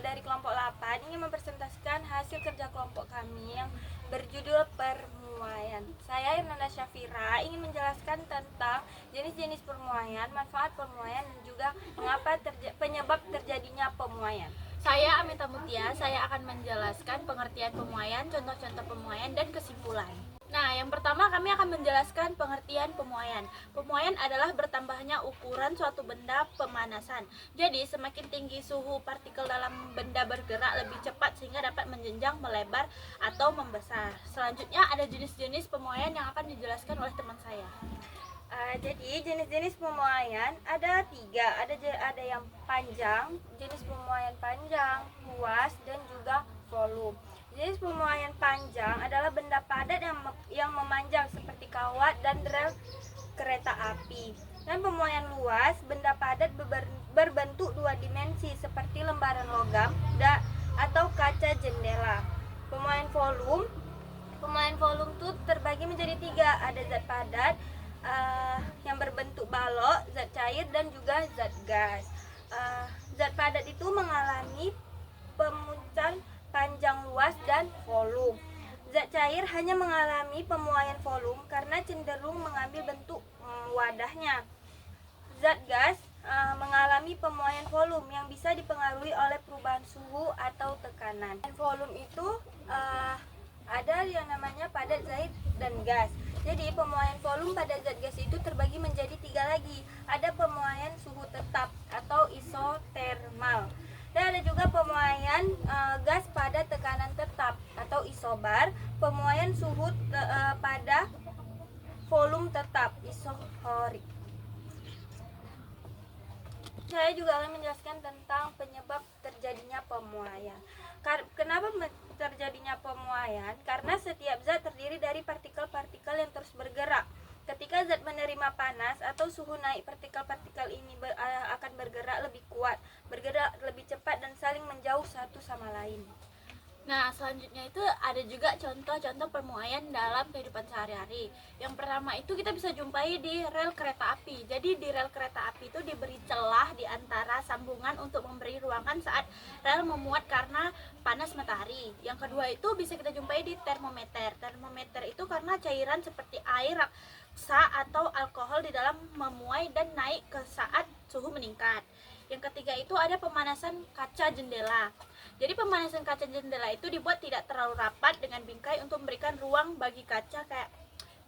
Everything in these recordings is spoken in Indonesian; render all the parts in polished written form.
dari kelompok 8 ingin mempresentasikan hasil kerja kelompok kami yang berjudul permuaian. Saya Irnanda Syafira ingin menjelaskan tentang jenis-jenis permuaian, manfaat permuaian, dan juga mengapa penyebab terjadinya permuaian. Saya Amita Mutia, saya akan menjelaskan pengertian pemuaian, contoh-contoh pemuaian, dan kesimpulan. Nah, yang pertama kami akan menjelaskan pengertian pemuaian. Pemuaian adalah bertambahnya ukuran suatu benda pemanasan. Jadi, semakin tinggi suhu partikel dalam benda bergerak lebih cepat sehingga dapat menjenjang, melebar, atau membesar. Selanjutnya ada jenis-jenis pemuaian yang akan dijelaskan oleh teman saya. Jadi jenis-jenis pemuaian ada 3, ada yang panjang, jenis pemuaian panjang, luas, dan juga volume. Jenis pemuaian panjang adalah benda padat yang memanjang seperti kawat dan rel kereta api. Dan pemuaian luas, benda padat berbentuk 2 dimensi seperti lembaran logam atau kaca jendela. Pemuaian volume itu terbagi menjadi 3, ada zat padat, yang berbentuk balok, zat cair, dan juga zat gas. Zat padat itu mengalami pemuncan panjang, luas, dan volume. Zat cair hanya mengalami pemuaian volume karena cenderung mengambil bentuk wadahnya. Zat gas mengalami pemuaian volume yang bisa dipengaruhi oleh perubahan suhu atau tekanan. Volume itu ada yang namanya padat, cair, dan gas. Jadi pemuaian volume pada zat gas itu terbagi menjadi 3 lagi. Ada pemuaian suhu tetap atau isotermal. Dan ada juga pemuaian gas pada tekanan tetap atau isobar. Pemuaian suhu pada volume tetap isohorik. Saya juga akan menjelaskan tentang penyebab terjadinya pemuaian. Kenapa terjadinya pemuaian? Karena setiap zat terdiri dari partikel-partikel yang terus bergerak. Ketika zat menerima panas atau suhu naik, partikel-partikel ini akan bergerak lebih kuat, bergerak lebih cepat, dan saling menjauh satu sama lain. Nah, selanjutnya itu ada juga contoh-contoh permuaian dalam kehidupan sehari-hari. Yang pertama itu kita bisa jumpai di rel kereta api. Jadi di rel kereta api itu diberi celah di antara sambungan untuk memberi ruangan saat rel memuat karena panas matahari. Yang kedua itu bisa kita jumpai di termometer. Termometer itu karena cairan seperti air, raksa, atau alkohol di dalam memuai dan naik ke saat suhu meningkat. Yang ketiga itu ada pemanasan kaca jendela. Jadi pemanasan kaca jendela itu dibuat tidak terlalu rapat dengan bingkai untuk memberikan ruang bagi kaca kayak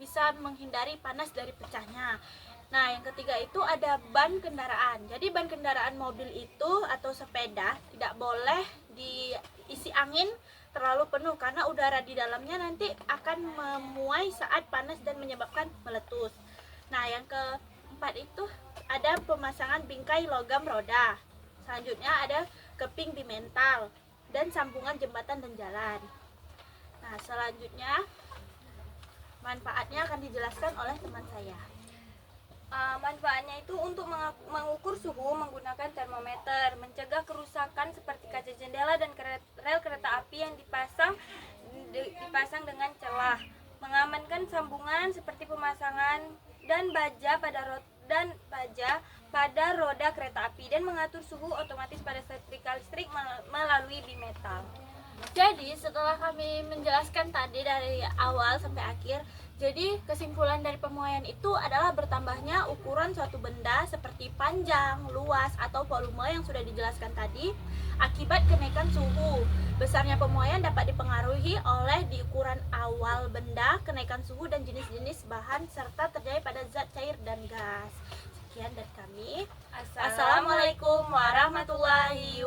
bisa menghindari panas dari pecahnya. Nah, yang ketiga itu ada ban kendaraan. Jadi ban kendaraan mobil itu atau sepeda tidak boleh diisi angin terlalu penuh karena udara di dalamnya nanti akan memuai saat panas dan menyebabkan meletus. Nah, yang keempat itu ada pemasangan bingkai logam roda. Selanjutnya ada keping bimental dan sambungan jembatan dan jalan. Nah, selanjutnya manfaatnya akan dijelaskan oleh teman saya. Manfaatnya itu untuk mengukur suhu menggunakan termometer, mencegah kerusakan seperti kaca jendela dan rel kereta api yang dipasang dengan celah, mengamankan sambungan seperti pemasangan dan baja pada roda kereta api, dan mengatur suhu otomatis pada setrika listrik melalui bimetal. Jadi setelah kami menjelaskan tadi dari awal sampai akhir, jadi kesimpulan dari pemuaian itu adalah bertambahnya ukuran suatu benda seperti panjang, luas, atau volume yang sudah dijelaskan tadi akibat kenaikan suhu. Besarnya pemuaian dapat dipengaruhi oleh di ukuran awal benda, kenaikan suhu, dan jenis-jenis bahan serta terjadi pada zat cair dan gas. Sekian dari kami. Assalamualaikum warahmatullahi wabarakatuh.